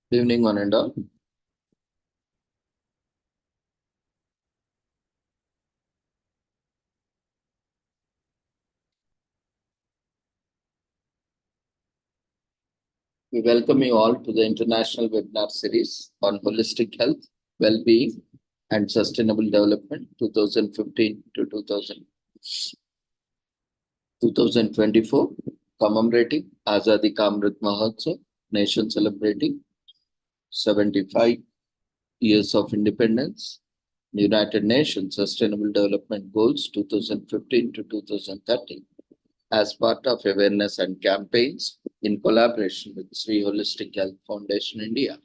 Good evening, one and all. We welcome you all to the international webinar series on holistic health, well-being, and sustainable development 2015 to 2024, commemorating Azadi Ka Amrit Mahotsav, nation celebrating 75 years of independence, United Nations Sustainable Development Goals 2015 to 2030. As part of awareness and campaigns in collaboration with Sri Holistic Health Foundation India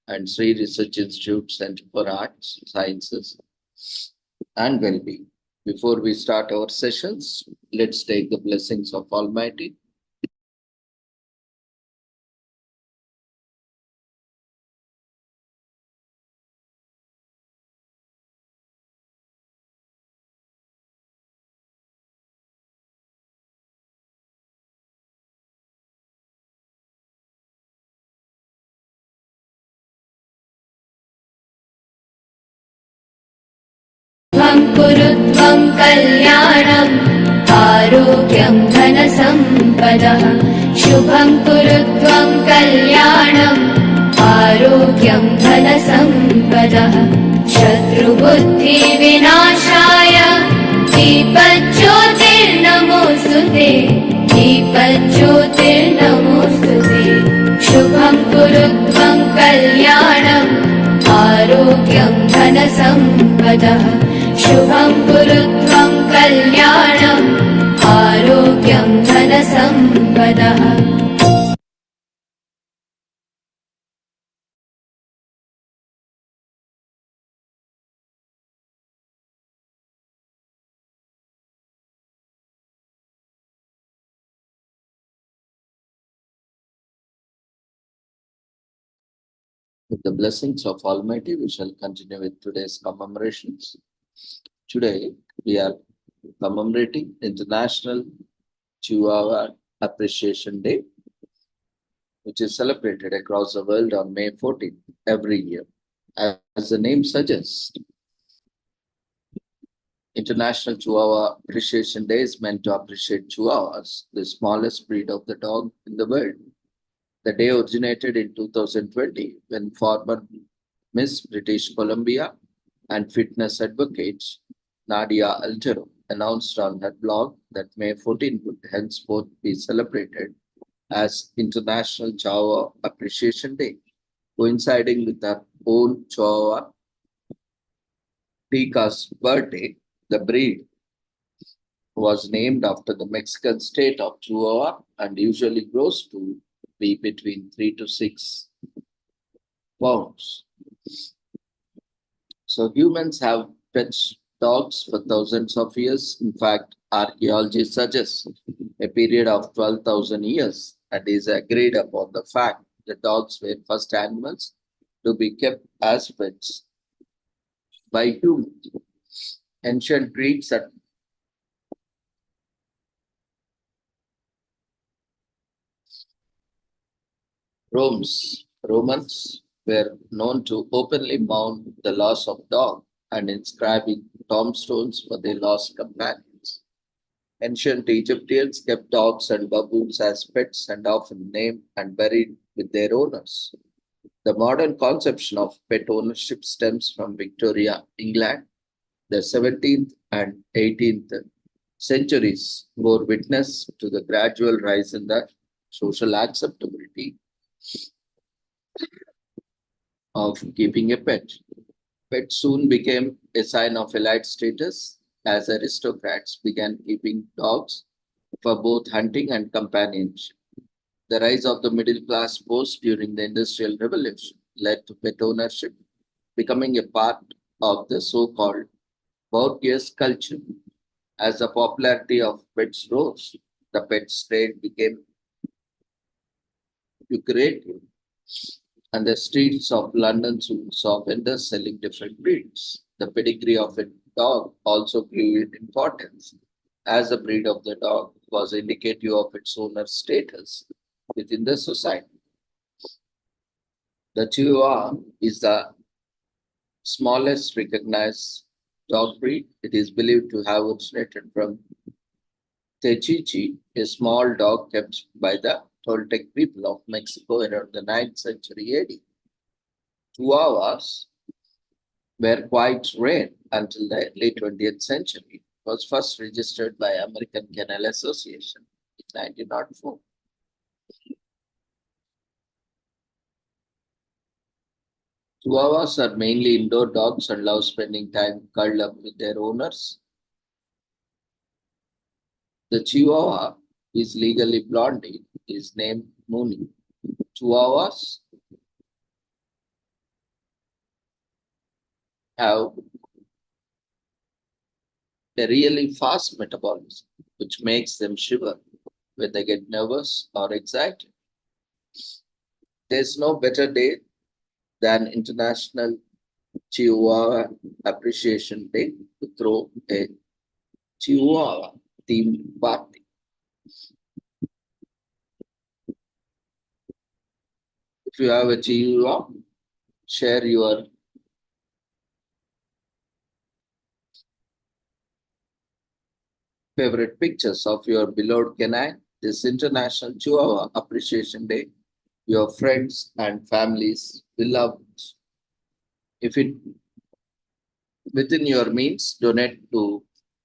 and Sri Research Institute Center for Arts, Sciences and Well-being. Before we start our sessions, let's take the blessings of Almighty. कुरु त्वं कल्याणम् आरोग्यं धनसम्पदः शुभं कुरु त्वं कल्याणम् आरोग्यं धनसम्पदः शत्रुबुद्धिविनाशाय दीपज्योतिर्नमोऽस्तुते दीपज्योतिर्नमोऽस्तुते शुभं कुरु त्वं कल्याणम् आरोग्यं धनसम्पदः शुभं कुरु त्वं कल्याणम् आरोग्यं धनसम्पदः With the blessings of Almighty, we shall continue with today's commemorations. Today, we are commemorating International Chihuahua Appreciation Day, which is celebrated across the world on May 14th every year. As the name suggests, International Chihuahua Appreciation Day is meant to appreciate Chihuahuas, the smallest breed of the dog in the world. The day originated in 2020 when former Miss British Columbia and fitness advocate Nadia Altero announced on her blog that May 14 would henceforth be celebrated as International Chihuahua Appreciation Day, coinciding with her own Chihuahua Tica's birthday. The breed was named after the Mexican state of Chihuahua and usually grows to be between 3 to 6 pounds. So humans have pet dogs for thousands of years. In fact, archaeology suggests a period of 12,000 years and is agreed upon the fact that dogs were first animals to be kept as pets by humans. Ancient Greeks and Romans were known to openly mourn the loss of dog and inscribing tombstones for their lost companions. Ancient Egyptians kept dogs and baboons as pets and often named and buried with their owners. The modern conception of pet ownership stems from Victoria, England. The 17th and 18th centuries bore witness to the gradual rise in the social acceptability of keeping a pet. Pets soon became a sign of elite status as aristocrats began keeping dogs for both hunting and companionship. The rise of the middle class post during the Industrial Revolution led to pet ownership becoming a part of the so-called bourgeois culture. As the popularity of pets rose, the pet trade became lucrative, and the streets of London soon saw vendors selling different breeds. The pedigree of a dog also grew in importance, as the breed of the dog was indicative of its owner's status within the society. The Chihuahua is the smallest recognized dog breed. It is believed to have originated from Techichi, a small dog kept by the Toltec people of Mexico around the 9th century AD. Chihuahuas were quite rare until the late 20th century. It was first registered by American Kennel Association in 1904. Chihuahuas are mainly indoor dogs and love spending time curled up with their owners. The Chihuahua is legally blondie, is named Mooney. Chihuahuas have a really fast metabolism, which makes them shiver when they get nervous or excited. There's no better day than International Chihuahua Appreciation Day to throw a Chihuahua themed party. If you have a Chihuahua, share your favorite pictures of your beloved canine. This International Chihuahua Appreciation Day, your friends and families will love it. If it within your means, donate to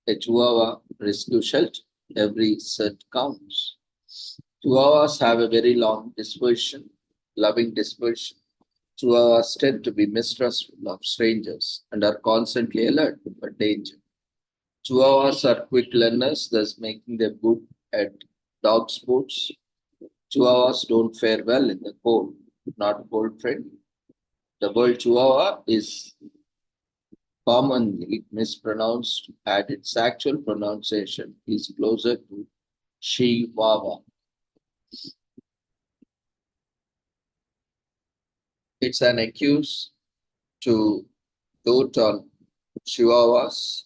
a Chihuahua rescue shelter. Every cent counts. Chihuahuas have a very long dispersion, loving dispersion. Chihuahuas tend to be mistrustful of strangers and are constantly alert for danger. Chihuahuas are quick learners, thus making them good at dog sports. Chihuahuas don't fare well in the cold, not cold friendly. The word Chihuahua is commonly mispronounced and its actual pronunciation is closer to Chihuahua. It's an accuse to dote on Chihuahuas.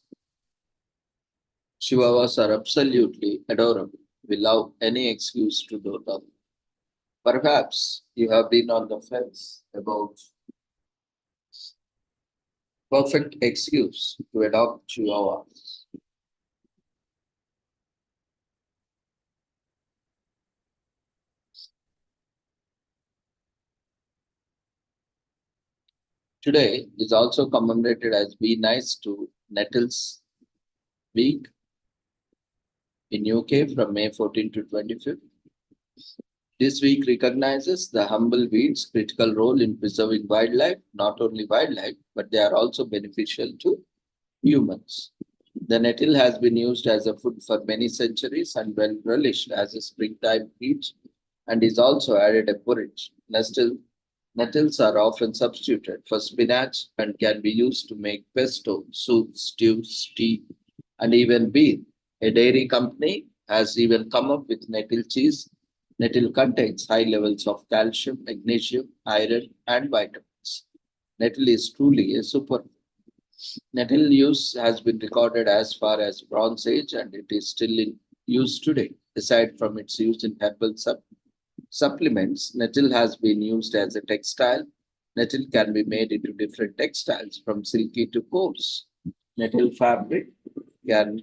Chihuahuas are absolutely adorable. We love any excuse to dote on them. Perhaps you have been on the fence about perfect excuse to adopt Chihuahuas. Today is also commemorated as Be Nice to Nettles Week in UK from May 14 to 25th. This week recognizes the humble weed's critical role in preserving wildlife, not only wildlife, but they are also beneficial to humans. The nettle has been used as a food for many centuries and well relished as a springtime treat and is also added a porridge. Nettles are often substituted for spinach and can be used to make pesto, soups, stews, tea, and even beer. A dairy company has even come up with nettle cheese. Nettle contains high levels of calcium, magnesium, iron, and vitamins. Nettle is truly a super. Nettle use has been recorded as far as Bronze Age and it is still in use today. Aside from its use in herbal supplements, nettle has been used as a textile. Nettle can be made into different textiles from silky to coarse. Nettle fabric can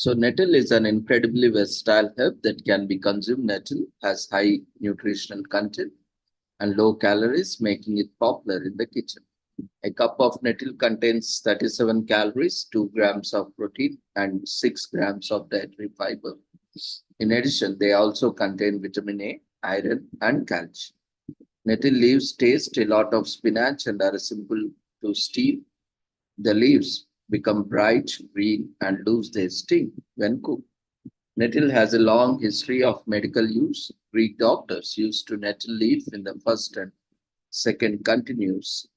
So nettle is an incredibly versatile herb that can be consumed. Nettle has high nutritional content and low calories, making it popular in the kitchen. A cup of nettle contains 37 calories, 2 grams of protein, and 6 grams of dietary fiber. In addition, they also contain vitamin A, iron, and calcium. Nettle leaves taste a lot of spinach and are simple to steam. The leaves become bright green and lose their sting when cooked. Nettle has a long history of medical use. Greek doctors used to nettle leaf in the first and second continuous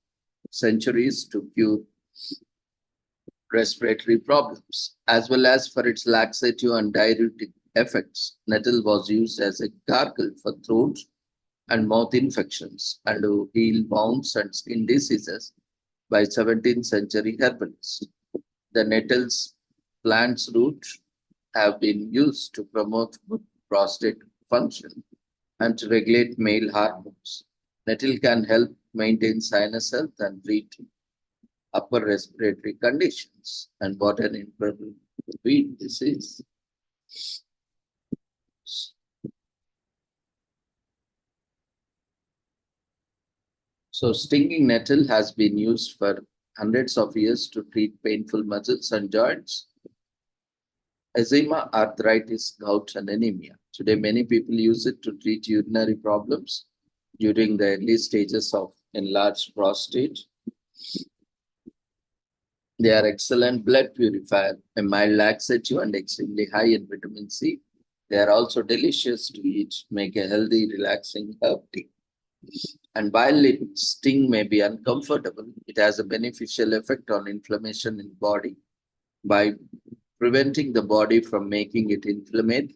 centuries to cure respiratory problems, as well as for its laxative and diuretic effects. Nettle was used as a gargle for throat and mouth infections and to heal wounds and skin diseases by 17th century herbalists. The nettle's plant's roots have been used to promote good prostate function and to regulate male hormones. Nettle can help maintain sinus health and treat upper respiratory conditions. And what an incredible weed this is. So, stinging nettle has been used for hundreds of years to treat painful muscles and joints, eczema, arthritis, gout, and anemia. Today, many people use it to treat urinary problems during the early stages of enlarged prostate. They are excellent blood purifier, a mild laxative, and extremely high in vitamin C. They are also delicious to eat, make a healthy, relaxing herb tea. And while its sting may be uncomfortable, it has a beneficial effect on inflammation in body by preventing the body from making it inflammatory.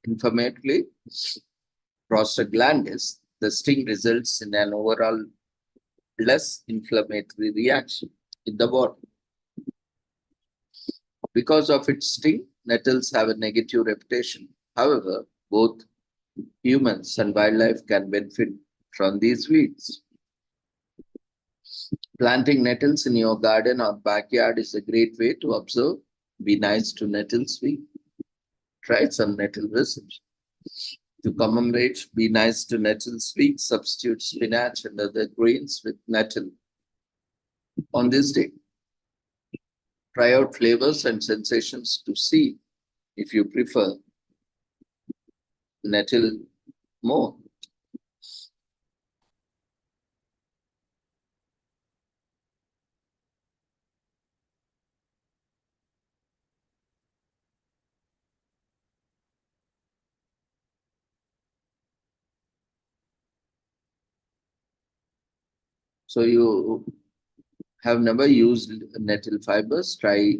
Inflammatory prostaglandins, the sting results in an overall less inflammatory reaction in the body. Because of its sting, nettles have a negative reputation. However, both humans and wildlife can benefit from these weeds. Planting nettles in your garden or backyard is a great way to observe. Be nice to Nettles Week. Try some nettle recipes. To commemorate Be Nice to Nettles Week, substitute spinach and other greens with nettle. On this day, try out flavors and sensations to see if you prefer nettle more. So you have never used nettle fibers, try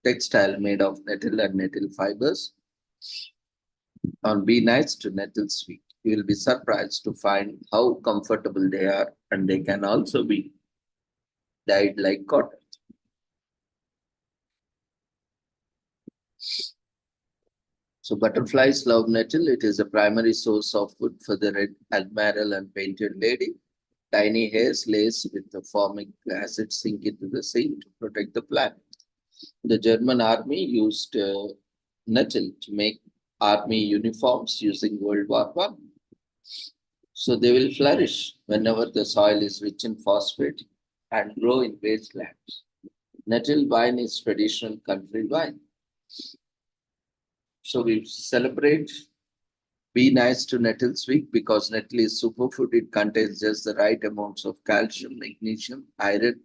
textile made of nettle and nettle fibers. On Be Nice to Nettles Week, you will be surprised to find how comfortable they are, and they can also be dyed like cotton. So butterflies love nettle. It is a primary source of food for the red admiral and painted lady. Tiny hairs laced with the formic acid sink into the sea to protect the plant. The German army used nettle to make army uniforms using World War I. So they will flourish whenever the soil is rich in phosphate and grow in wastelands. Nettle wine is traditional country wine. So we celebrate Be Nice to Nettles Week because nettle is superfood. It contains just the right amounts of calcium, magnesium, iron,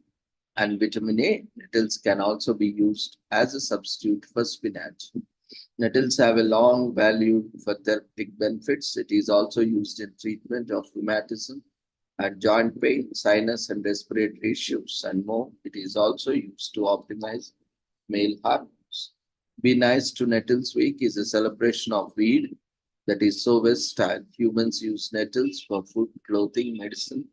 and vitamin A. Nettles can also be used as a substitute for spinach. Nettles have a long value for therapeutic benefits. It is also used in treatment of rheumatism and joint pain, sinus and respiratory issues, and more. It is also used to optimize male hormones. Be Nice to Nettles Week is a celebration of weed that is so versatile. Humans use nettles for food, clothing, medicine,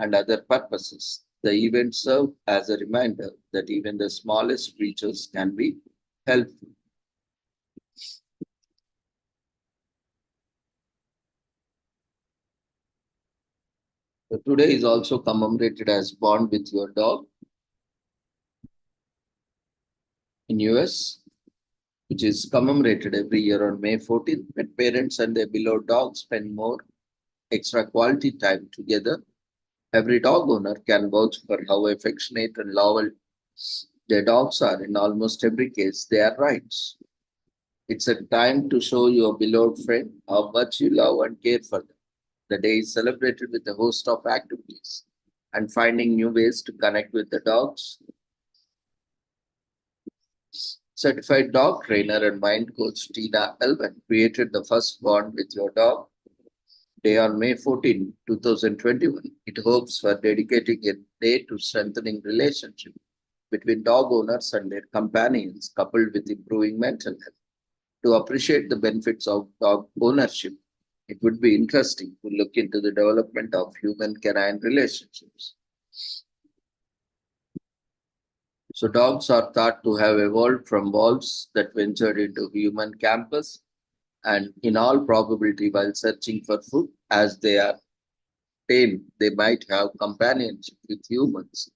and other purposes. The event served as a reminder that even the smallest creatures can be helpful. So today is also commemorated as Bond with Your Dog in US, which is commemorated every year on May 14th. Pet parents and their beloved dogs spend more extra quality time together. Every dog owner can vouch for how affectionate and loyal their dogs are. In almost every case, they are right. It's a time to show your beloved friend how much you love and care for them. The day is celebrated with a host of activities and finding new ways to connect with the dogs. Certified dog trainer and mind coach Tina Elvin created the first Bond with Your Dog Day on May 14, 2021. It hopes for dedicating a day to strengthening relationship between dog owners and their companions, coupled with improving mental health. To appreciate the benefits of dog ownership, it would be interesting to look into the development of human canine relationships. So, dogs are thought to have evolved from wolves that ventured into human campus, and in all probability, while searching for food, as they are tame, they might have companionship with humans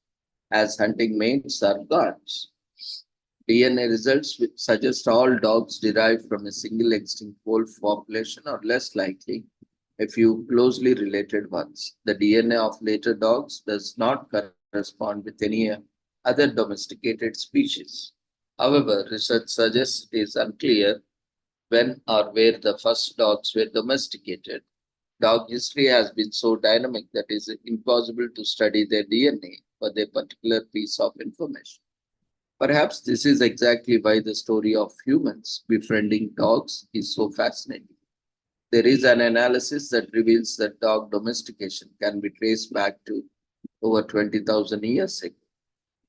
as hunting mates or guards. DNA results which suggest all dogs derived from a single extinct wolf population are less likely a few closely related ones. The DNA of later dogs does not correspond with any other domesticated species. However, research suggests it is unclear when or where the first dogs were domesticated. Dog history has been so dynamic that it is impossible to study their DNA for their particular piece of information. Perhaps this is exactly why the story of humans befriending dogs is so fascinating. There is an analysis that reveals that dog domestication can be traced back to over 20,000 years ago.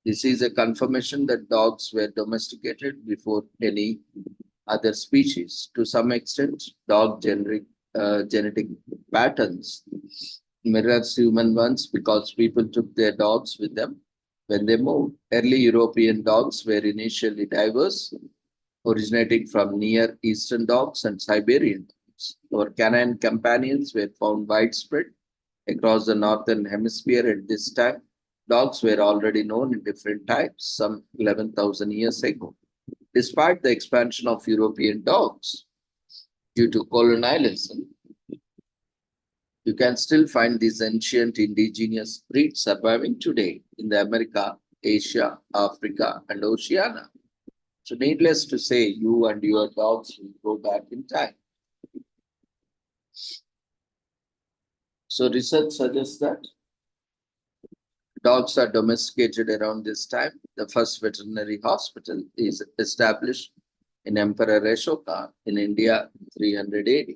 This is a confirmation that dogs were domesticated before any other species. To some extent, genetic patterns mirrors human ones because people took their dogs with them when they moved. Early European dogs were initially diverse, originating from Near Eastern dogs and Siberian dogs. Our canine companions were found widespread across the northern hemisphere at this time. Dogs were already known in different types some 11,000 years ago. Despite the expansion of European dogs due to colonialism, you can still find these ancient indigenous breeds surviving today in the America, Asia, Africa, and Oceania. So, needless to say, you and your dogs will go back in time. So, research suggests that dogs are domesticated around this time. The first veterinary hospital is established in Emperor Ashoka in India in 300 AD.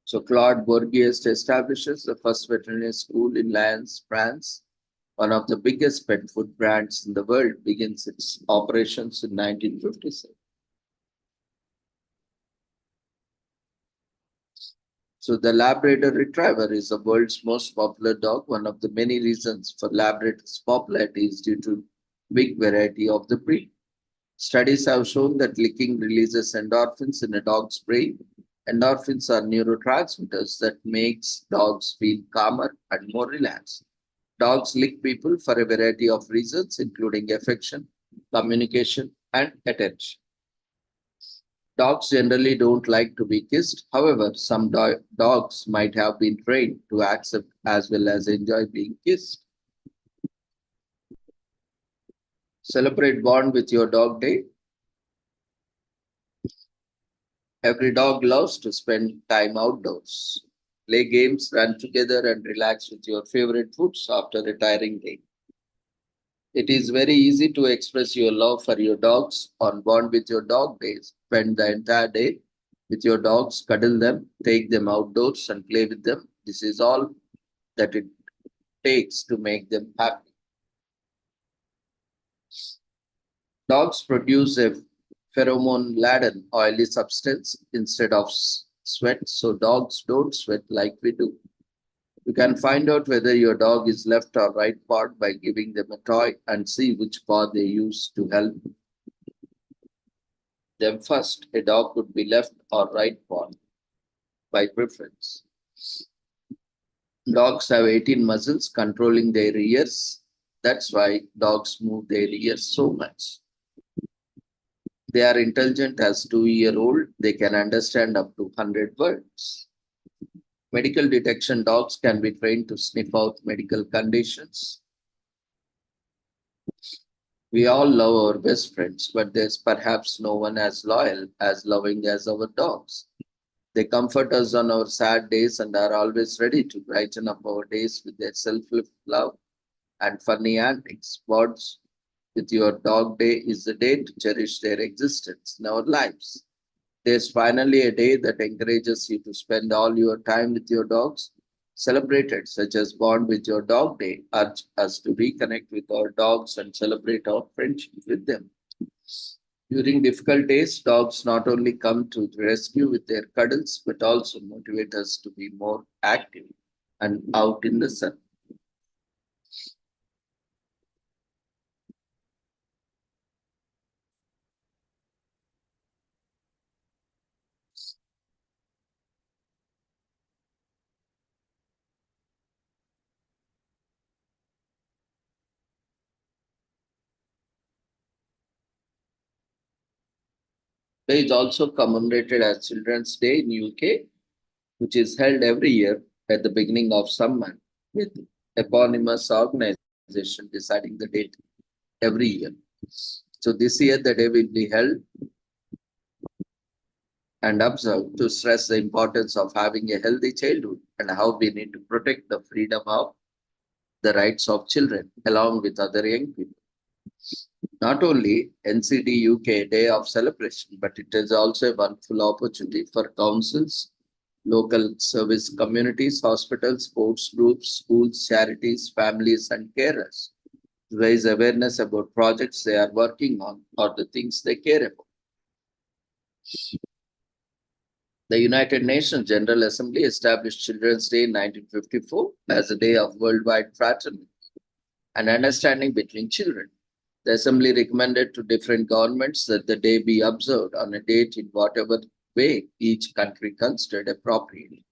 So Claude Bourgeois establishes the first veterinary school in Lyons, France. One of the biggest pet food brands in the world begins its operations in 1957. So the Labrador Retriever is the world's most popular dog. One of the many reasons for Labrador's popularity is due to big variety of the breed. Studies have shown that licking releases endorphins in a dog's brain. Endorphins are neurotransmitters that makes dogs feel calmer and more relaxed. Dogs lick people for a variety of reasons, including affection, communication, and attention. Dogs generally don't like to be kissed. However, some dogs might have been trained to accept as well as enjoy being kissed. Celebrate Bond with Your Dog Day. Every dog loves to spend time outdoors. Play games, run together, and relax with your favorite foods after a tiring day. It is very easy to express your love for your dogs on Bond with Your Dog Days. Spend the entire day with your dogs, cuddle them, take them outdoors, and play with them. This is all that it takes to make them happy. Dogs produce a pheromone-laden oily substance instead of sweat, so dogs don't sweat like we do. You can find out whether your dog is left or right pawed by giving them a toy and see which paw they use to help them first. A dog could be left or right pawed by preference. Dogs have 18 muscles controlling their ears. That's why dogs move their ears so much. They are intelligent as 2-year-old. They can understand up to 100 words. Medical detection dogs can be trained to sniff out medical conditions. We all love our best friends, but there's perhaps no one as loyal, as loving as our dogs. They comfort us on our sad days and are always ready to brighten up our days with their selfless love and funny antics. What's with your dog day is the day to cherish their existence in our lives. There's finally a day that encourages you to spend all your time with your dogs. Celebrate it, such as Bond with Your Dog Day, urge us to reconnect with our dogs and celebrate our friendship with them. During difficult days, dogs not only come to the rescue with their cuddles, but also motivate us to be more active and out in the sun. Day is also commemorated as Children's Day in UK, which is held every year at the beginning of summer, with eponymous organization deciding the date every year. So this year the day will be held and observed to stress the importance of having a healthy childhood and how we need to protect the freedom of the rights of children along with other young people. Not only NCD UK Day of Celebration, but it is also a wonderful opportunity for councils, local service communities, hospitals, sports groups, schools, charities, families, and carers to raise awareness about projects they are working on or the things they care about. The United Nations General Assembly established Children's Day in 1954 as a day of worldwide fraternity and understanding between children. The Assembly recommended to different governments that the day be observed on a date in whatever way each country considered appropriate.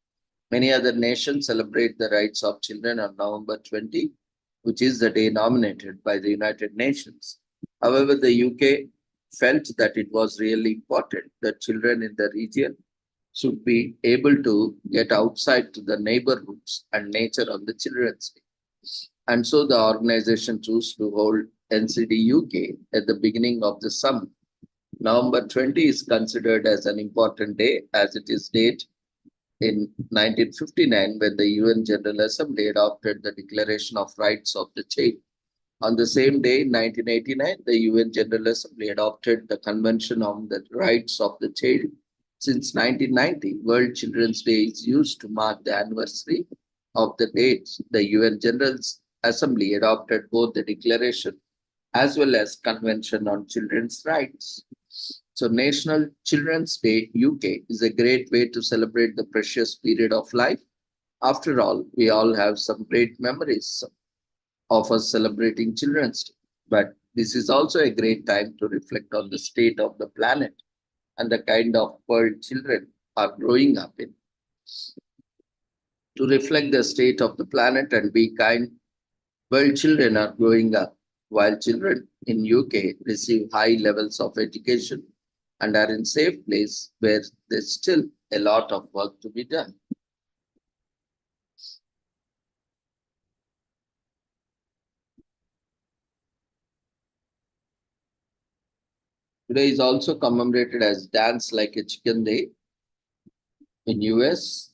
Many other nations celebrate the rights of children on November 20, which is the day nominated by the United Nations. However, the UK felt that it was really important that children in the region should be able to get outside to the neighborhoods and nature on the Children's Day. And so the organization chose to hold NCD UK at the beginning of the summer. November 20 is considered as an important day as it is date in 1959 when the UN General Assembly adopted the Declaration of Rights of the Child. On the same day, in 1989, the UN General Assembly adopted the Convention on the Rights of the Child. Since 1990, World Children's Day is used to mark the anniversary of the dates the UN General Assembly adopted both the Declaration as well as Convention on Children's Rights. So National Children's Day UK is a great way to celebrate the precious period of life. After all, we all have some great memories of us celebrating Children's Day. But this is also a great time to reflect on the state of the planet and the kind of world children are growing up in. To reflect the state of the planet and be kind, world children are growing up, while children in UK receive high levels of education and are in safe place where there's still a lot of work to be done. Today is also commemorated as Dance Like a Chicken Day in US.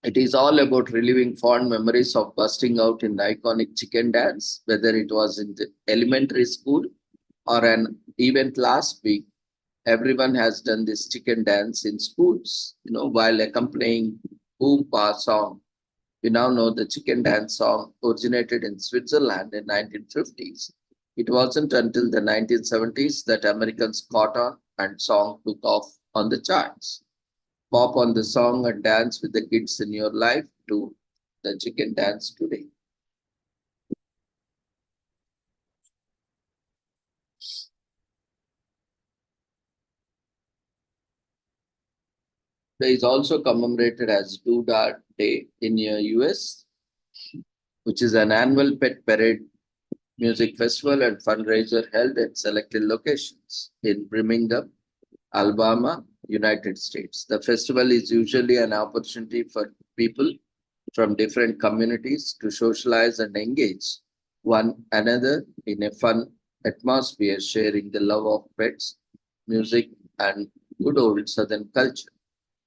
It is all about reliving fond memories of busting out in the iconic chicken dance, whether it was in the elementary school or an event last week. Everyone has done this chicken dance in schools, while accompanying boom pa song. We now know the chicken dance song originated in Switzerland in 1950s. It wasn't until the 1970s that Americans caught on and song took off on the charts. Pop on the song and dance with the kids in your life to the chicken dance today. There is also commemorated as Doodah Day in the US, which is an annual pet parade, music festival, and fundraiser held at selected locations in Birmingham, Alabama, United States. The festival is usually an opportunity for people from different communities to socialize and engage one another in a fun atmosphere, sharing the love of pets, music, and good old Southern culture.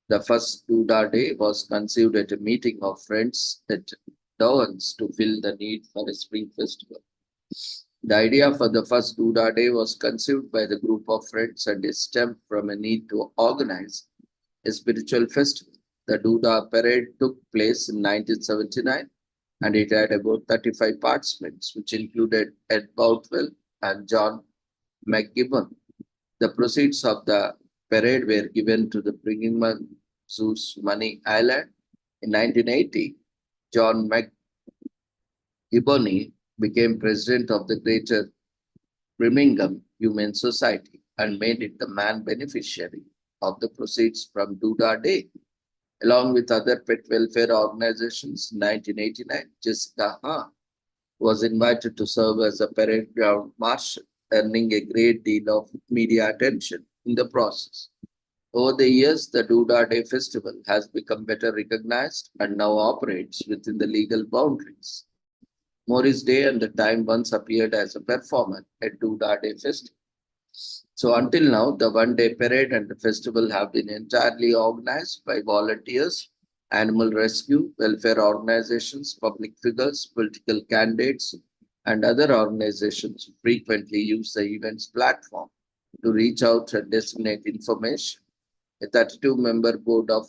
The first Doodah Day was conceived at a meeting of friends at Downs to fill the need for a spring festival. The idea for the first Doodah Day was conceived by the group of friends and is stemmed from a need to organize a spiritual festival. The Doodah parade took place in 1979 and it had about 35 participants, which included Ed Boutwell and John McGibbon. The proceeds of the parade were given to the Brigham Zoo's Money Island. In 1980, John McGibbon became president of the Greater Birmingham Humane Society and made it the main beneficiary of the proceeds from Doodah Day. Along with other pet welfare organizations, in 1989, Jessica Hahn was invited to serve as a parade ground marshal, earning a great deal of media attention in the process. Over the years, the Doodah Day Festival has become better recognized and now operates within the legal boundaries. Morris Day and the Time once appeared as a performer at Doodah Day Festival. So until now, the one-day parade and the festival have been entirely organized by volunteers, animal rescue, welfare organizations, public figures, political candidates, and other organizations who frequently use the event's platform to reach out and disseminate information. A 32-member board of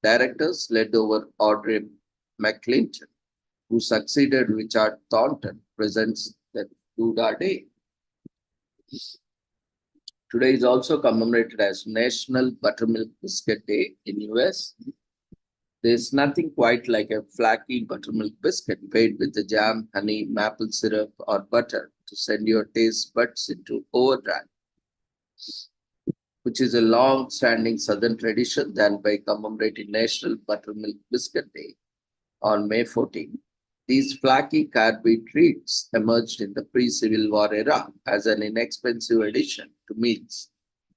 directors led over Audrey McClinton, who succeeded Richard Thornton, presents the Doodah Day. Today is also commemorated as National Buttermilk Biscuit Day in US. There's nothing quite like a flaky buttermilk biscuit made with the jam, honey, maple syrup, or butter to send your taste buds into overdrive, which is a long-standing Southern tradition that by commemorating National Buttermilk Biscuit Day on May 14. These flaky carby treats emerged in the pre-Civil War era as an inexpensive addition to meals.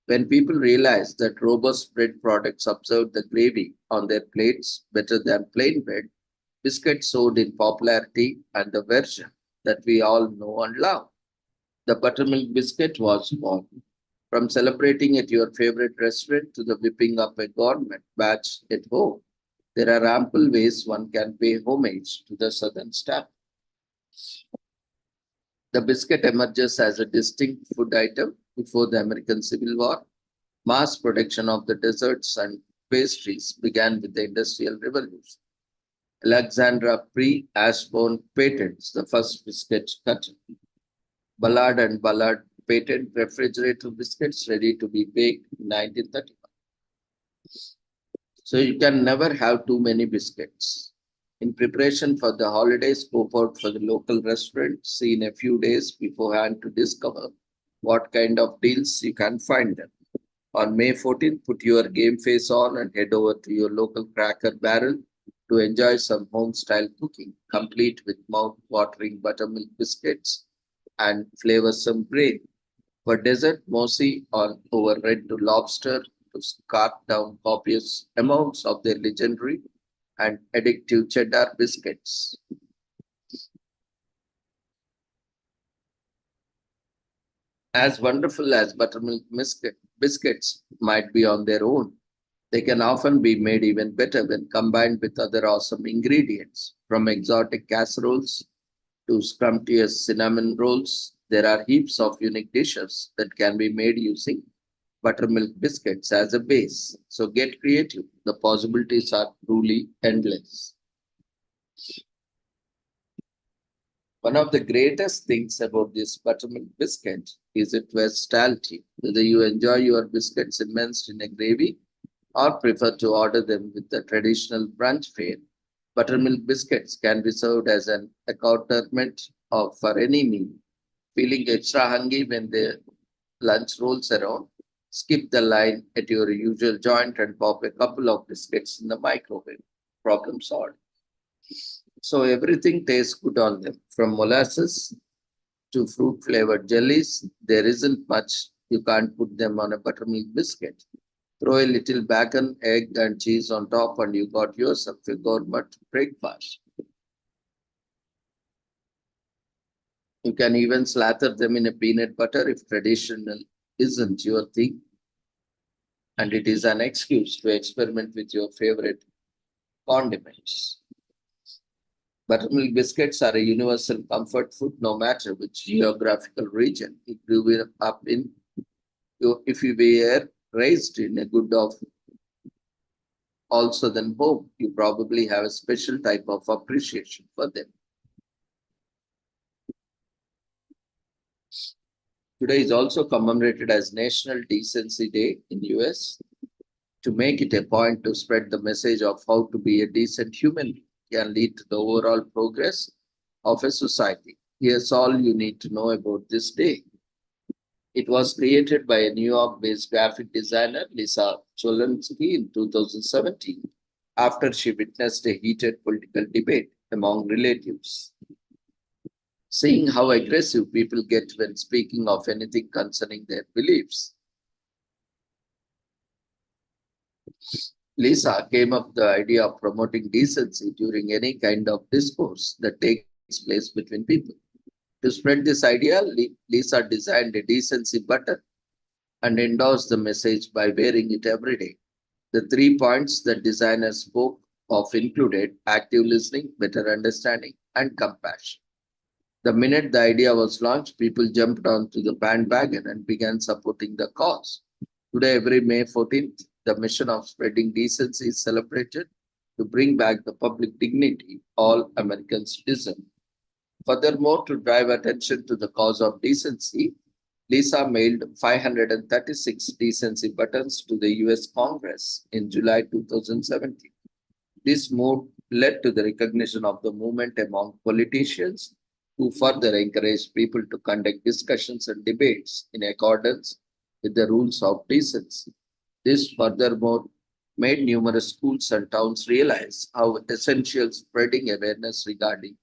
When people realized that robust bread products observed the gravy on their plates better than plain bread, biscuits soared in popularity and the version that we all know and love. The buttermilk biscuit was born. From celebrating at your favorite restaurant to the whipping up a gourmet batch at home, there are ample ways one can pay homage to the Southern staple. The biscuit emerges as a distinct food item before the American Civil War. Mass production of the desserts and pastries began with the Industrial Revolution. Alexandra P. Ashbourne patents the first biscuit cutter. Ballard and Ballard patent refrigerator biscuits ready to be baked in 1931. So you can never have too many biscuits. In preparation for the holidays, scope out for the local restaurant, see in a few days beforehand to discover what kind of deals you can find them. On May 14th, put your game face on and head over to your local Cracker Barrel to enjoy some home-style cooking, complete with mouth-watering buttermilk biscuits and flavorsome gravy. For dessert, mosey on over red to lobster to scarf down copious amounts of their legendary and addictive cheddar biscuits. As wonderful as buttermilk biscuits might be on their own, they can often be made even better when combined with other awesome ingredients. From exotic casseroles to scrumptious cinnamon rolls, there are heaps of unique dishes that can be made using buttermilk biscuits as a base. So get creative. The possibilities are truly endless. One of the greatest things about this buttermilk biscuit is its versatility. Whether you enjoy your biscuits immersed in a gravy or prefer to order them with the traditional brunch fare, buttermilk biscuits can be served as an accompaniment for any meal. Feeling extra hungry when the lunch rolls around? Skip the line at your usual joint and pop a couple of biscuits in the microwave. Problem solved. So everything tastes good on them, from molasses to fruit flavored jellies. There isn't much you can't put them on a buttermilk biscuit. Throw a little bacon, egg, and cheese on top, and you got yourself a gourmet breakfast. You can even slather them in a peanut butter if traditional isn't your thing, and it is an excuse to experiment with your favorite condiments. Buttermilk biscuits are a universal comfort food no matter which geographical region you grew up in. If you were raised in a good of also than home, you probably have a special type of appreciation for them. Today is also commemorated as National Decency Day in US to make it a point to spread the message of how to be a decent human can lead to the overall progress of a society. Here's all you need to know about this day. It was created by a New York-based graphic designer, Lisa Cholinsky, in 2017 after she witnessed a heated political debate among relatives. Seeing how aggressive people get when speaking of anything concerning their beliefs. Lisa came up with the idea of promoting decency during any kind of discourse that takes place between people. To spread this idea, Lisa designed a decency button and endorsed the message by wearing it every day. The 3 points that designers spoke of included active listening, better understanding, and compassion. The minute the idea was launched, people jumped onto the bandwagon and began supporting the cause. Today, every May 14th, the mission of spreading decency is celebrated to bring back the public dignity all Americans deserve. Furthermore, to drive attention to the cause of decency, Lisa mailed 536 decency buttons to the US Congress in July 2017. This move led to the recognition of the movement among politicians who further encouraged people to conduct discussions and debates in accordance with the rules of decency. This furthermore made numerous schools and towns realize how essential spreading awareness regarding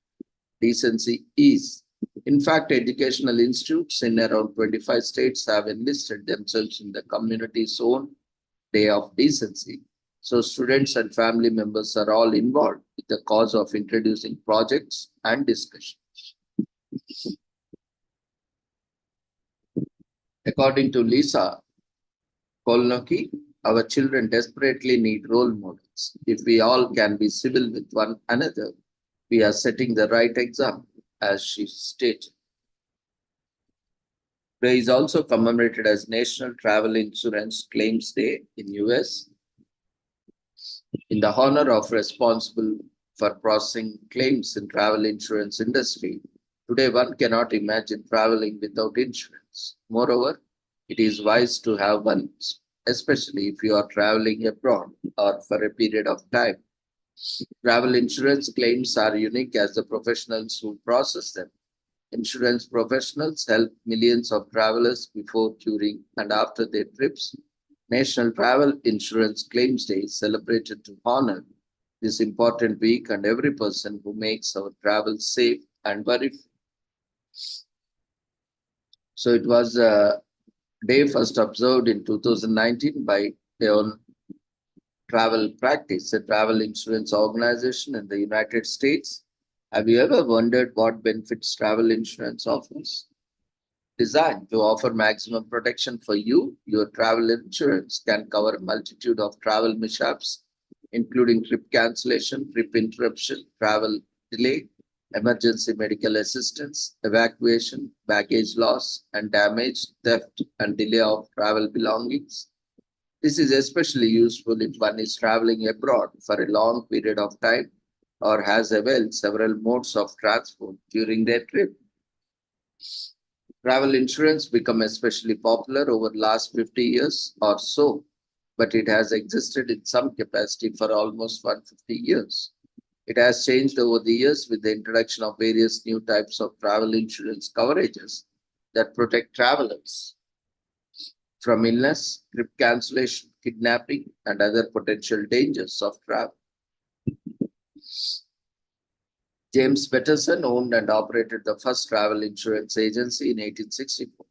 decency is. In fact, educational institutes in around 25 states have enlisted themselves in the community's own Day of Decency. So students and family members are all involved with the cause of introducing projects and discussions. According to Lisa Kolnoki, our children desperately need role models. If we all can be civil with one another, we are setting the right example, as she stated. Today is also commemorated as National Travel Insurance Claims Day in US. In the honor of responsible for processing claims in travel insurance industry, today one cannot imagine traveling without insurance. Moreover, it is wise to have one, especially if you are traveling abroad or for a period of time. Travel insurance claims are unique as the professionals who process them. Insurance professionals help millions of travelers before, during, and after their trips. National Travel Insurance Claims Day is celebrated to honor this important week and every person who makes our travel safe and worry-free. So it was a day first observed in 2019 by Aon Travel Practice, a travel insurance organization in the United States. Have you ever wondered what benefits travel insurance offers? Designed to offer maximum protection for you, your travel insurance can cover a multitude of travel mishaps, including trip cancellation, trip interruption, travel delay, emergency medical assistance, evacuation, baggage loss and damage, theft, and delay of travel belongings. This is especially useful if one is traveling abroad for a long period of time or has availed several modes of transport during their trip. Travel insurance became especially popular over the last 50 years or so, but it has existed in some capacity for almost 150 years. It has changed over the years with the introduction of various new types of travel insurance coverages that protect travelers. from illness, trip cancellation, kidnapping, and other potential dangers of travel. James Patterson owned and operated the first travel insurance agency in 1864.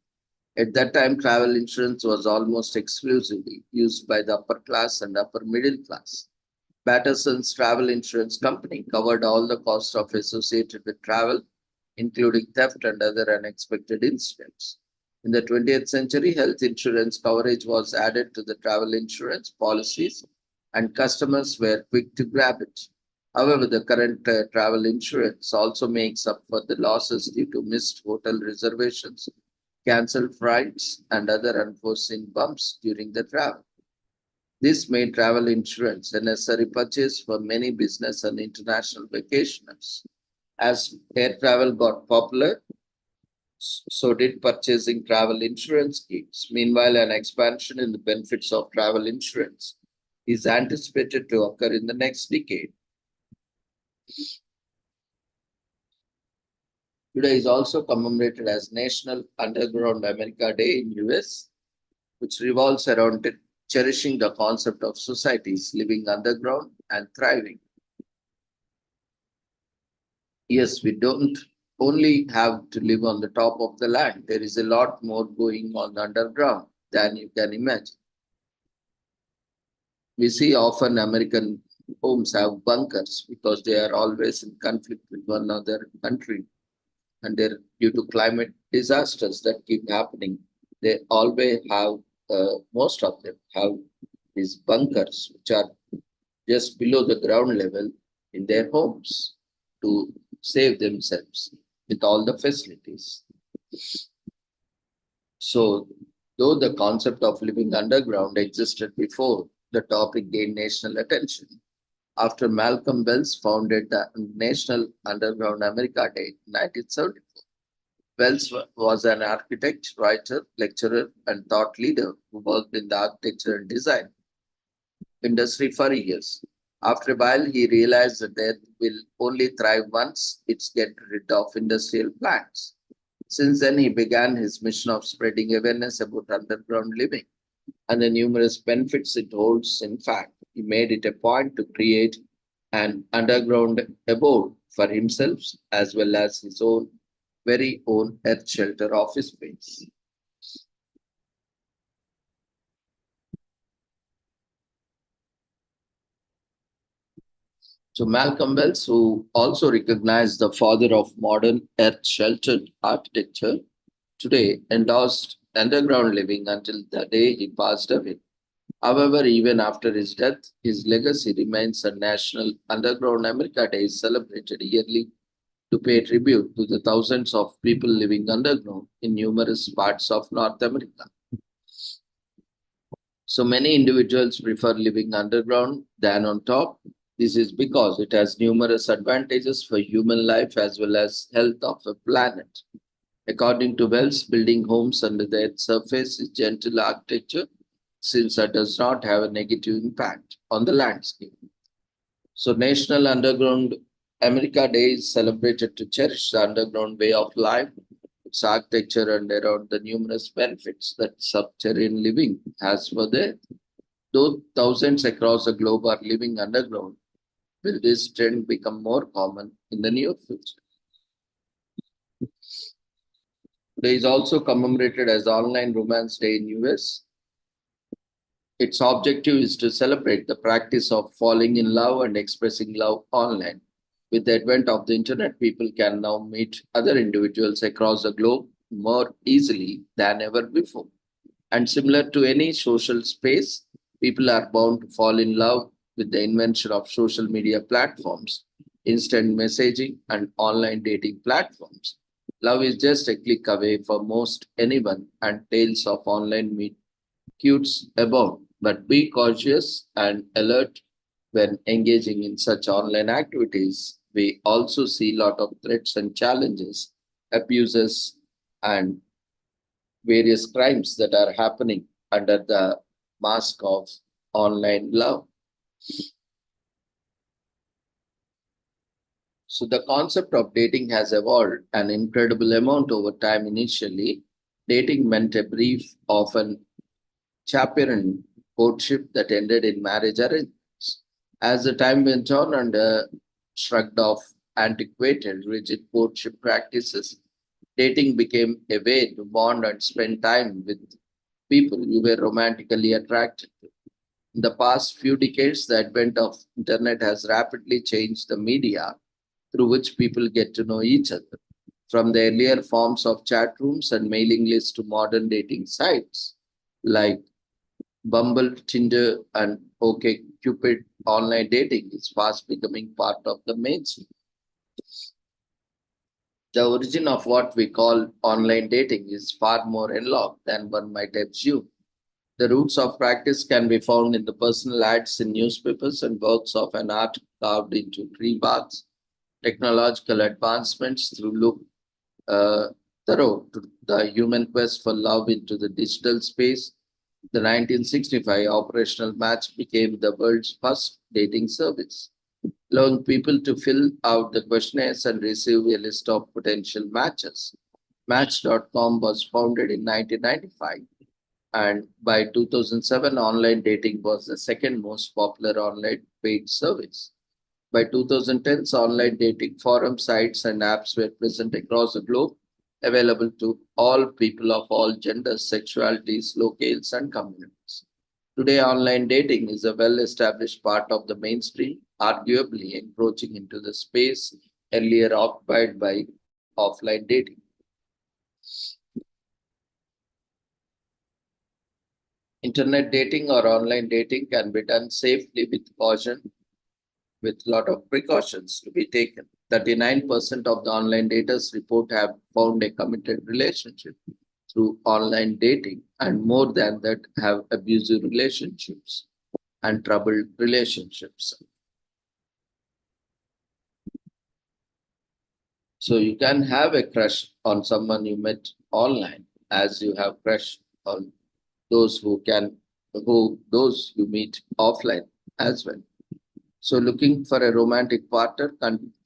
At that time, travel insurance was almost exclusively used by the upper class and upper middle class. Patterson's travel insurance company covered all the costs of associated with travel, including theft and other unexpected incidents. In the 20th century, health insurance coverage was added to the travel insurance policies, and customers were quick to grab it. However, the current travel insurance also makes up for the losses due to missed hotel reservations, cancelled flights, and other unforeseen bumps during the travel. This made travel insurance a necessary purchase for many business and international vacationers. As air travel got popular, so did purchasing travel insurance schemes. Meanwhile, an expansion in the benefits of travel insurance is anticipated to occur in the next decade. Today is also commemorated as National Underground America Day in US, which revolves around cherishing the concept of societies living underground and thriving. Yes, we don't only have to live on the top of the land. There is a lot more going on underground than you can imagine. We see often American homes have bunkers because they are always in conflict with one other country, and they're due to climate disasters that keep happening. They always have, most of them have these bunkers which are just below the ground level in their homes to save themselves with all the facilities. So, though the concept of living underground existed before the topic gained national attention, after Malcolm Wells founded the National Underground America Day in 1974. Wells was an architect, writer, lecturer, and thought leader who worked in the architecture and design industry for years. After a while, he realized that they will only thrive once it's get rid of industrial plants. Since then, he began his mission of spreading awareness about underground living and the numerous benefits it holds. In fact, he made it a point to create an underground abode for himself as well as his own very own earth shelter office space. So Malcolm Wells, who also recognized the father of modern earth sheltered architecture, today endorsed underground living until the day he passed away. However, even after his death, his legacy remains a national. Underground America Day is celebrated yearly to pay tribute to the thousands of people living underground in numerous parts of North America. So many individuals prefer living underground than on top. This is because it has numerous advantages for human life as well as health of the planet. According to Wells, building homes under the earth's surface is gentle architecture since it does not have a negative impact on the landscape. So National Underground America Day is celebrated to cherish the underground way of life, its architecture, and around the numerous benefits that subterranean living has for the earth. Though thousands across the globe are living underground, will this trend become more common in the near future? Today is also commemorated as Online Romance Day in US. Its objective is to celebrate the practice of falling in love and expressing love online. With the advent of the internet, people can now meet other individuals across the globe more easily than ever before. And similar to any social space, people are bound to fall in love with the invention of social media platforms, instant messaging, and online dating platforms. Love is just a click away for most anyone, and tales of online meet cutes abound. But be cautious and alert when engaging in such online activities. We also see a lot of threats and challenges, abuses, and various crimes that are happening under the mask of online love. So the concept of dating has evolved an incredible amount over time. Initially, dating meant a brief, often chaperone courtship that ended in marriage arrangements. As the time went on and shrugged off antiquated, rigid courtship practices, dating became a way to bond and spend time with people you were romantically attracted to. In the past few decades, the advent of internet has rapidly changed the media through which people get to know each other. From the earlier forms of chat rooms and mailing lists to modern dating sites like Bumble, Tinder, and OkCupid, online dating is fast becoming part of the mainstream. The origin of what we call online dating is far more analog than one might assume. The roots of practice can be found in the personal ads in newspapers and works of an art carved into tree barks. Technological advancements through look thorough to the human quest for love into the digital space. The 1965 operational match became the world's first dating service, allowing people to fill out the questionnaires and receive a list of potential matches. Match.com was founded in 1995, and by 2007, online dating was the second most popular online paid service. By 2010s, online dating forum sites and apps were present across the globe, available to all people of all genders, sexualities, locales, and communities. Today, online dating is a well established part of the mainstream, arguably encroaching into the space earlier occupied by offline dating. Internet dating or online dating can be done safely with caution, with a lot of precautions to be taken. 39% of the online daters report have found a committed relationship through online dating, and more than that have abusive relationships and troubled relationships. So you can have a crush on someone you met online, as you have crush on those those you meet offline as well. So looking for a romantic partner,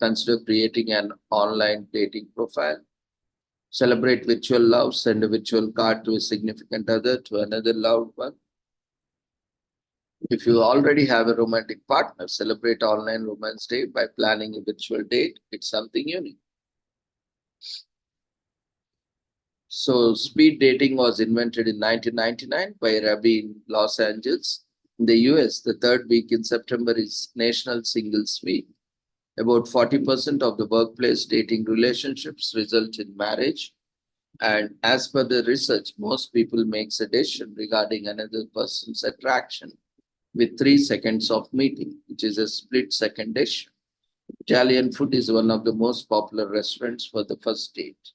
consider creating an online dating profile. Celebrate virtual love, send a virtual card to a significant other, to another loved one. If you already have a romantic partner, celebrate online romance day by planning a virtual date. It's something unique. So speed dating was invented in 1999 by Ravi in Los Angeles. In the US, the third week in September is National Singles Week. About 40% of the workplace dating relationships result in marriage. And as per the research, most people make a decision regarding another person's attraction with 3 seconds of meeting, which is a split second decision. Italian food is one of the most popular restaurants for the first date.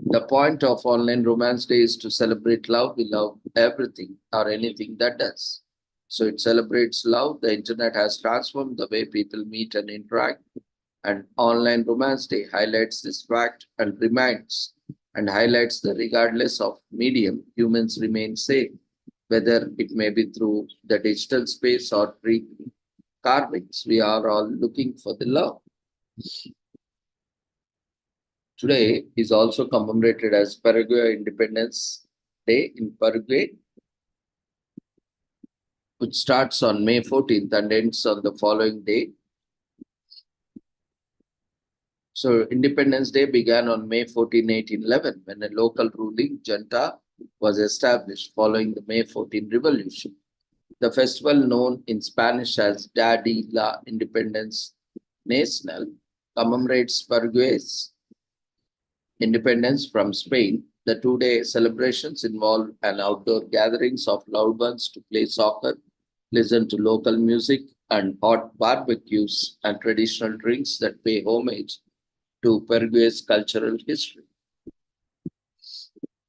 The point of online romance day is to celebrate love. We love everything or anything that does. So it celebrates love. The internet has transformed the way people meet and interact. And online romance day highlights this fact and reminds and highlights that regardless of medium, humans remain same, whether it may be through the digital space or tree carvings. We are all looking for the love. Today is also commemorated as Paraguay Independence Day in Paraguay, which starts on May 14th and ends on the following day. So Independence Day began on May 14, 1811, when a local ruling junta was established following the May 14 revolution. The festival, known in Spanish as Dia de la Independence Nacional, commemorates Paraguay's independence from Spain. The two-day celebrations involve an outdoor gatherings of loved ones to play soccer, listen to local music, and hot barbecues and traditional drinks that pay homage to Paraguay's cultural history.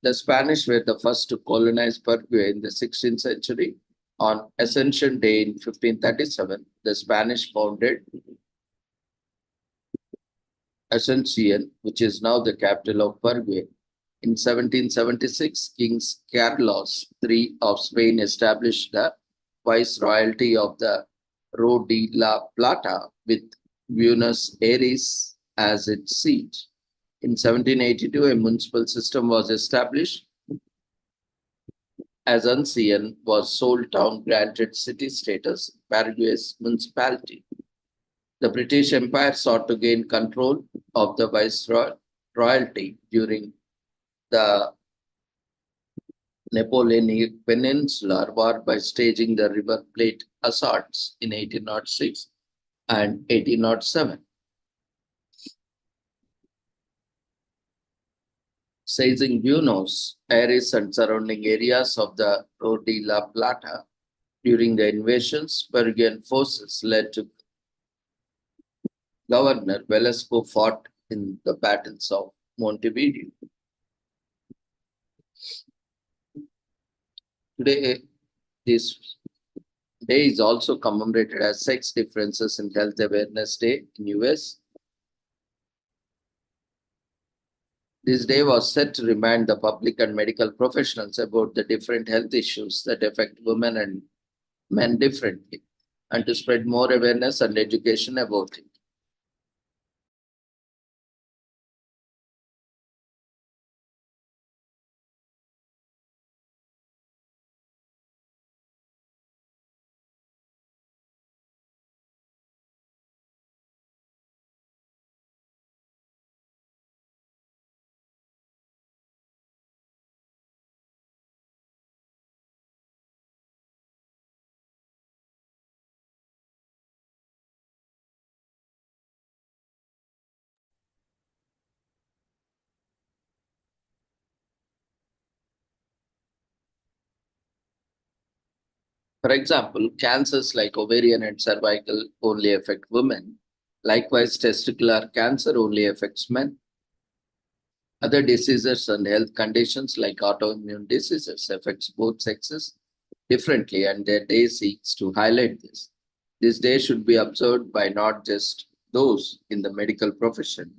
The Spanish were the first to colonize Paraguay in the 16th century. On Ascension Day in 1537, the Spanish founded Asuncion, which is now the capital of Paraguay. In 1776, King Carlos III of Spain established the viceroyalty of the Rio de la Plata with Buenos Aires as its seat. In 1782, a municipal system was established as Ancien was sole town granted city status, Paraguay's municipality. The British Empire sought to gain control of the royalty during the Napoleonic Peninsular War by staging the River Plate assaults in 1806 and 1807. Seizing Buenos Aires and surrounding areas of the Rio de la Plata during the invasions, Peruvian forces led to Governor Velasco fought in the battles of Montevideo. Today, this day is also commemorated as Sex Differences in Health Awareness Day in US. This day was set to remind the public and medical professionals about the different health issues that affect women and men differently, and to spread more awareness and education about it. For example, cancers like ovarian and cervical only affect women. Likewise, testicular cancer only affects men. Other diseases and health conditions like autoimmune diseases affects both sexes differently, and their day seeks to highlight this. This day should be observed by not just those in the medical profession,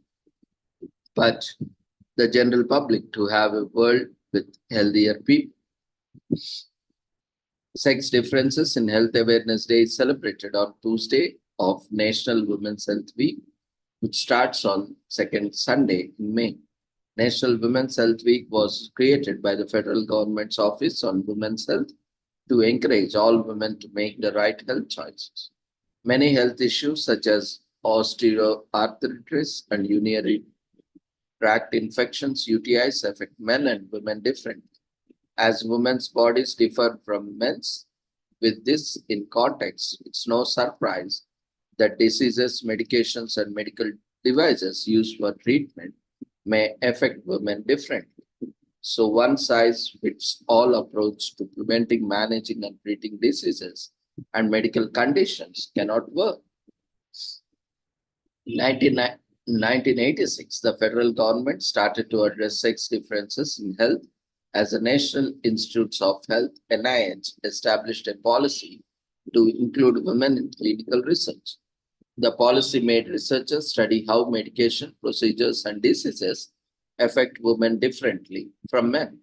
but the general public to have a world with healthier people. Sex Differences in Health Awareness Day is celebrated on Tuesday of National Women's Health Week, which starts on second Sunday in May. National Women's Health Week was created by the federal government's Office on Women's Health to encourage all women to make the right health choices. Many health issues such as osteoarthritis and urinary tract infections, UTIs, affect men and women differently. As women's bodies differ from men's, with this in context, it's no surprise that diseases, medications, and medical devices used for treatment may affect women differently. So one size fits all approach to preventing, managing, and treating diseases and medical conditions cannot work. In 1986, the federal government started to address sex differences in health as the National Institutes of Health, NIH, established a policy to include women in clinical research. The policy made researchers study how medication, procedures, and diseases affect women differently from men.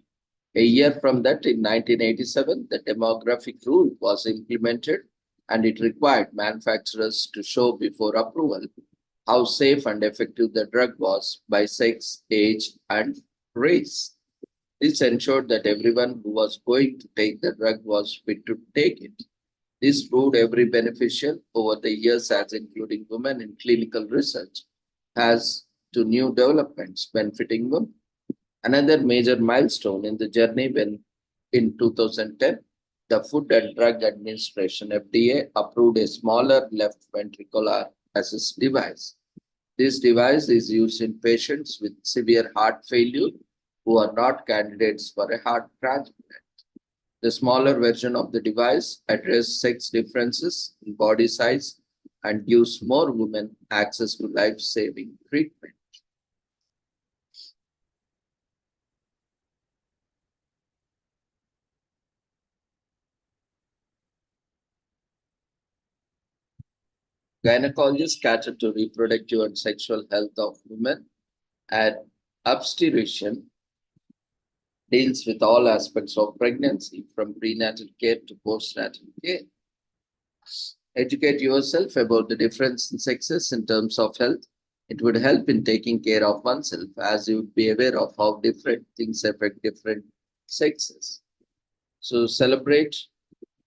A year from that, in 1987, the demographic rule was implemented, and it required manufacturers to show before approval how safe and effective the drug was by sex, age, and race. This ensured that everyone who was going to take the drug was fit to take it. This proved every beneficial over the years, as including women in clinical research, as to new developments benefiting women. Another major milestone in the journey when in 2010, the Food and Drug Administration, FDA, approved a smaller left ventricular assist device. This device is used in patients with severe heart failure who are not candidates for a heart transplant. The smaller version of the device addresses sex differences in body size and gives more women access to life-saving treatment. Gynecologists cater to reproductive and sexual health of women, and obstetrician deals with all aspects of pregnancy, from prenatal care to postnatal care. Educate yourself about the difference in sexes in terms of health. It would help in taking care of oneself, as you would be aware of how different things affect different sexes. So celebrate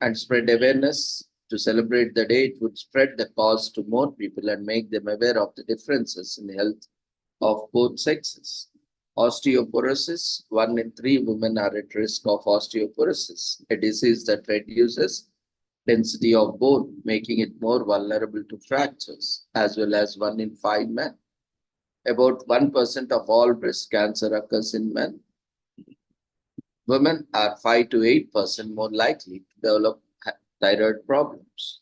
and spread awareness. To celebrate the day, it would spread the cause to more people and make them aware of the differences in health of both sexes. Osteoporosis: 1 in 3 women are at risk of osteoporosis, a disease that reduces density of bone, making it more vulnerable to fractures, as well as 1 in 5 men. About 1% of all breast cancer occurs in men. Women are 5 to 8% more likely to develop thyroid problems.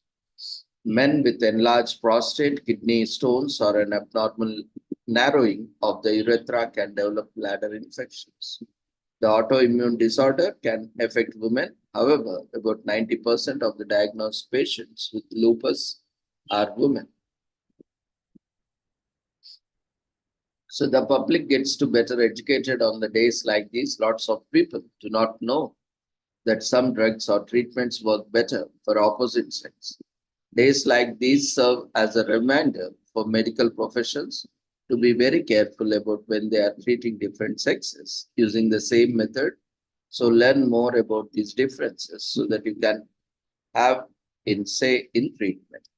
Men with enlarged prostate, kidney stones, or an abnormal narrowing of the urethra can develop bladder infections. The autoimmune disorder can affect women. However, about 90% of the diagnosed patients with lupus are women. So the public gets to better educated on the days like these. Lots of people do not know that some drugs or treatments work better for opposite sex. Days like these serve as a reminder for medical professions to be very careful about when they are treating different sexes using the same method. So learn more about these differences so that you can have in treatment.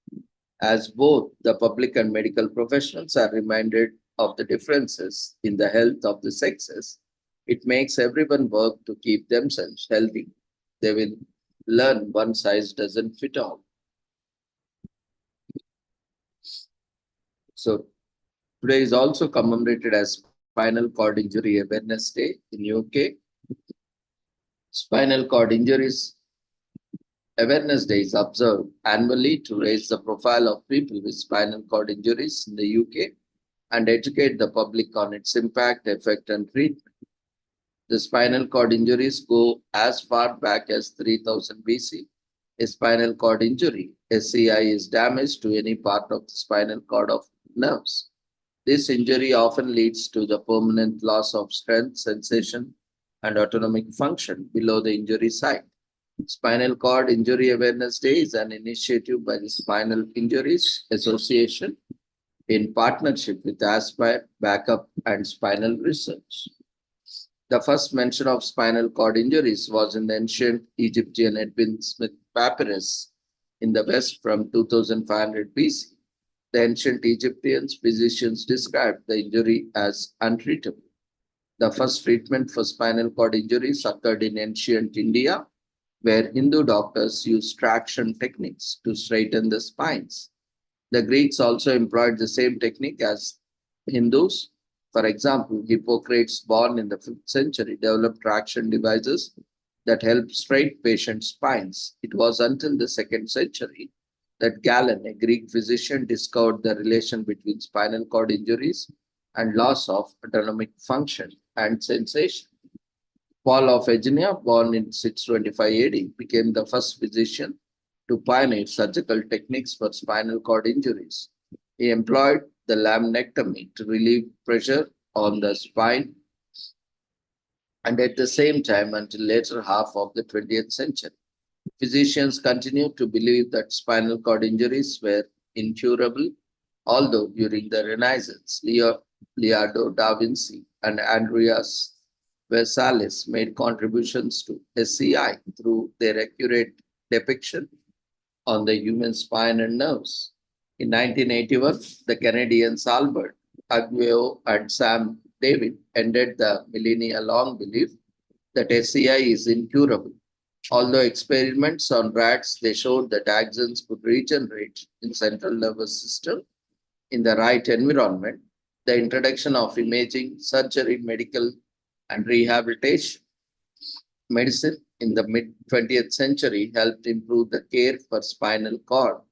As both the public and medical professionals are reminded of the differences in the health of the sexes, it makes everyone work to keep themselves healthy. They will learn one size doesn't fit all. So today is also commemorated as Spinal Cord Injury Awareness Day in UK. Spinal cord injuries Awareness Day is observed annually to raise the profile of people with spinal cord injuries in the UK and educate the public on its impact, effect, and treatment. The spinal cord injuries go as far back as 3000 BC. A spinal cord injury, SCI, is damage to any part of the spinal cord of nerves. This injury often leads to the permanent loss of strength, sensation, and autonomic function below the injury site. Spinal Cord Injury Awareness Day is an initiative by the Spinal Injuries Association in partnership with Aspire, Backup, and Spinal Research. The first mention of spinal cord injuries was in the ancient Egyptian Edwin Smith papyrus in the West from 2500 BC. The ancient Egyptian physicians described the injury as untreatable. The first treatment for spinal cord injuries occurred in ancient India, where Hindu doctors used traction techniques to straighten the spines. The Greeks also employed the same technique as Hindus. For example, Hippocrates, born in the 5th century, developed traction devices that helped straight patients' spines. It was until the 2nd century that Galen, a Greek physician, discovered the relation between spinal cord injuries and loss of autonomic function and sensation. Paul of Egina, born in 625 AD, became the first physician to pioneer surgical techniques for spinal cord injuries. He employed the laminectomy to relieve pressure on the spine, and at the same time until later half of the 20th century. Physicians continued to believe that spinal cord injuries were incurable, although during the Renaissance, Leonardo da Vinci and Andreas Vesalius made contributions to SCI through their accurate depiction on the human spine and nerves. In 1981, the Canadians Albert Aguayo and Sam David ended the millennia-long belief that SCI is incurable. Although experiments on rats, they showed that axons could regenerate in central nervous system in the right environment. The introduction of imaging, surgery, medical, and rehabilitation medicine in the mid-20th century helped improve the care for spinal cord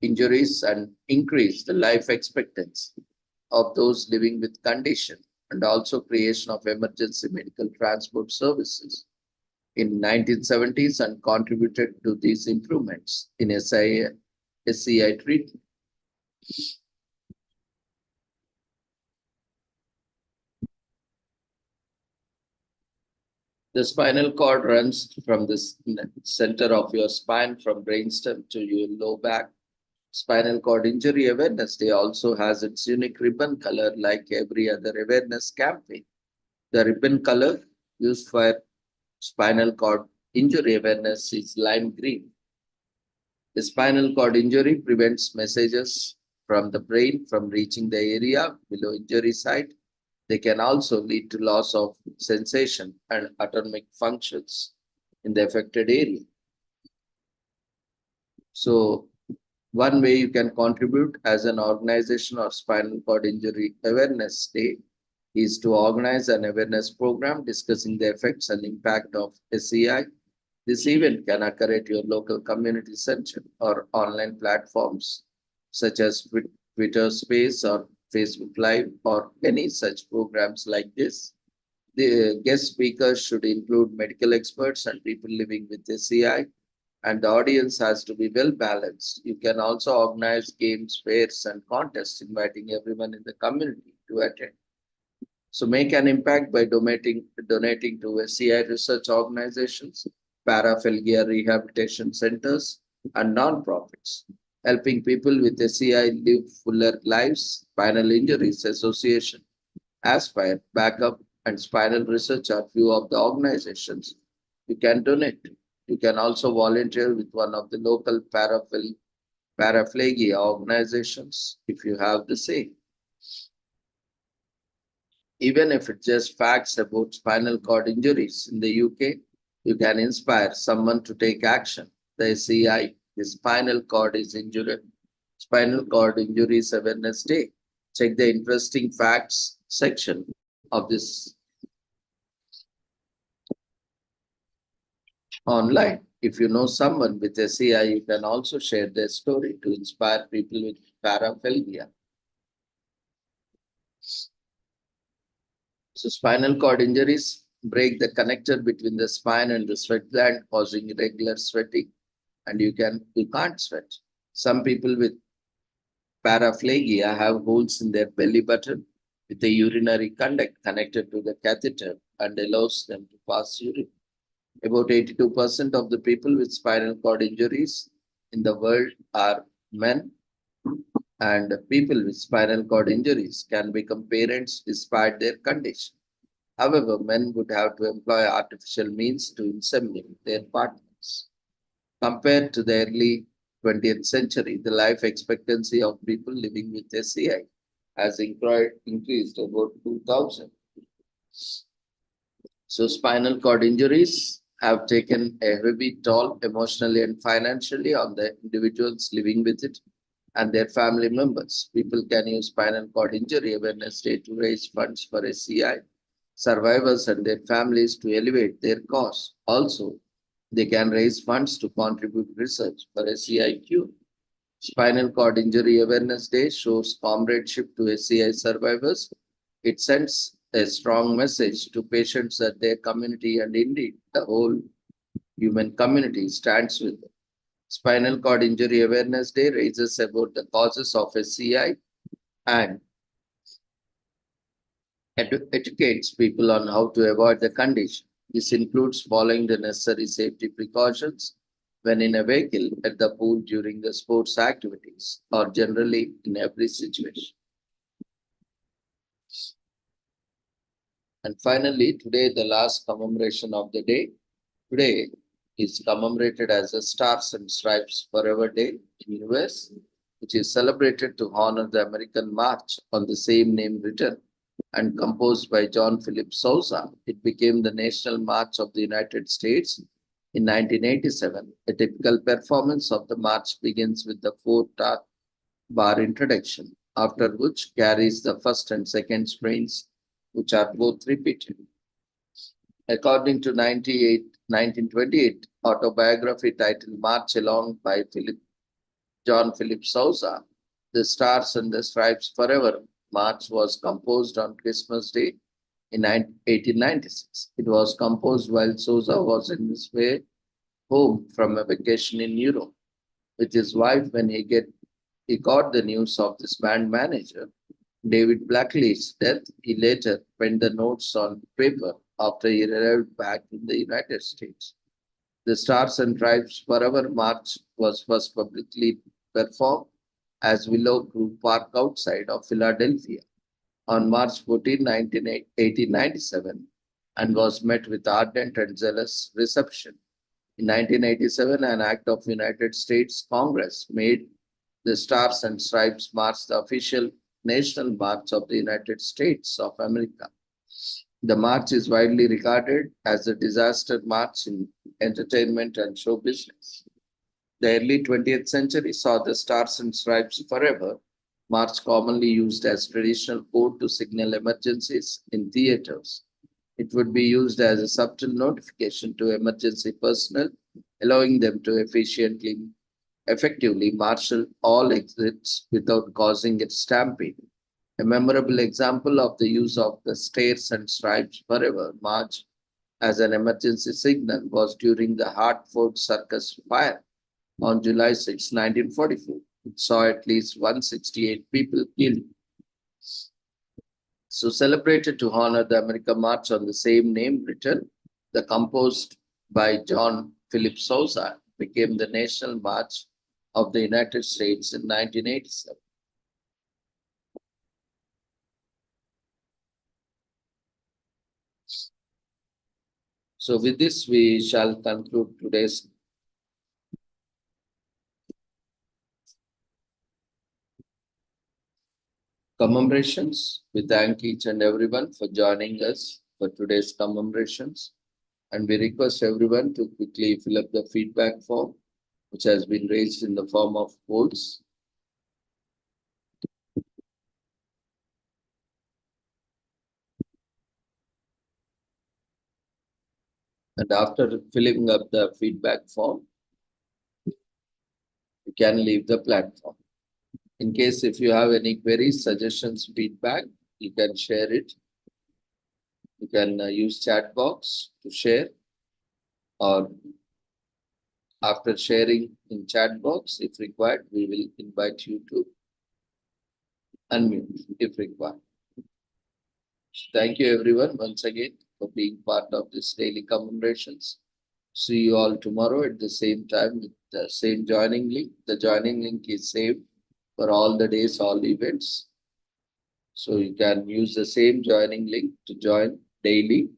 injuries and increase the life expectancy of those living with condition, and also creation of emergency medical transport services in 1970s and contributed to these improvements in SCI treatment. The spinal cord runs from the center of your spine from brainstem to your low back. Spinal Cord Injury Awareness Day also has its unique ribbon color like every other awareness campaign. The ribbon color used for spinal cord injury awareness is lime green. The spinal cord injury prevents messages from the brain from reaching the area below injury site. They can also lead to loss of sensation and autonomic functions in the affected area. So, one way you can contribute as an organization or spinal cord injury awareness day is to organize an awareness program discussing the effects and impact of SCI. This event can occur at your local community center or online platforms such as Twitter Space or Facebook Live or any such programs like this. The guest speakers should include medical experts and people living with SCI, and the audience has to be well balanced. You can also organize games, fairs, and contests, inviting everyone in the community to attend. So make an impact by donating to SCI research organizations, paraplegia rehabilitation centers, and non-profits. Helping people with SCI live fuller lives. Spinal Injuries Association, Aspire, Backup, and Spinal Research are few of the organizations you can donate to. You can also volunteer with one of the local paraplegia organizations if you have the same. Even if it's just facts about spinal cord injuries in the UK, you can inspire someone to take action. The SCI, the Spinal Cord Injuries Awareness Day. Check the interesting facts section of this online. If you know someone with SCI, you can also share their story to inspire people with paraplegia. So spinal cord injuries break the connector between the spine and the sweat gland, causing irregular sweating, and you can't sweat. Some people with paraplegia have holes in their belly button with a urinary conduct connected to the catheter and allows them to pass urine. About 82% of the people with spinal cord injuries in the world are men, and people with spinal cord injuries can become parents despite their condition. However, men would have to employ artificial means to inseminate their partners. Compared to the early 20th century, the life expectancy of people living with SCI has increased about 2,000. So, spinal cord injuries have taken a heavy toll emotionally and financially on the individuals living with it and their family members. People can use Spinal Cord Injury Awareness Day to raise funds for SCI survivors and their families to elevate their cause. Also, they can raise funds to contribute research for SCI cure. Spinal Cord Injury Awareness Day shows comradeship to SCI survivors. It sends a strong message to patients that their community and indeed the whole human community stands with them. Spinal Cord Injury Awareness Day raises about the causes of SCI and educates people on how to avoid the condition. This includes following the necessary safety precautions when in a vehicle, at the pool during the sports activities, or generally in every situation. And finally, today, the last commemoration of the day. Today is commemorated as a Stars and Stripes Forever Day in US, which is celebrated to honor the American March on the same name written and composed by John Philip Sousa. It became the National March of the United States in 1987. A typical performance of the march begins with the 4-bar introduction, after which carries the first and second strains, which are both repeated. According to 1928 autobiography titled March Along by John Philip Sousa, the Stars and the Stripes Forever March was composed on Christmas Day in 1896. It was composed while Sousa was in his way home from a vacation in Europe with his wife when he got the news of this band manager, David Blackley's death. He later penned the notes on paper after he arrived back in the United States. The Stars and Stripes Forever March was first publicly performed as Willow Grove Park outside of Philadelphia on March 14, 1897. and was met with ardent and zealous reception. In 1987, an act of United States Congress made the Stars and Stripes March the official national march of the United States of America. The march is widely regarded as a disaster march in entertainment and show business. The early 20th century saw the Stars and Stripes Forever march commonly used as traditional code to signal emergencies in theaters. It would be used as a subtle notification to emergency personnel, allowing them to effectively marshal all exits without causing a stampede. A memorable example of the use of the Stars and Stripes Forever march as an emergency signal was during the Hartford Circus fire on July 6, 1944. It saw at least 168 people killed. So celebrated to honor the America March on the same name written, the composed by John Philip Sousa became the national march of the United States in 1987. So with this, we shall conclude today's commemorations. We thank each and everyone for joining us for today's commemorations. And we request everyone to quickly fill up the feedback form, which has been raised in the form of polls. And after filling up the feedback form, you can leave the platform. In case if you have any queries, suggestions, feedback, you can share it. You can use chat box to share, or after sharing in chat box, if required, we will invite you to unmute if required. Thank you everyone once again for being part of this daily commemorations. See you all tomorrow at the same time with the same joining link. The joining link is same for all the days, all events. So you can use the same joining link to join daily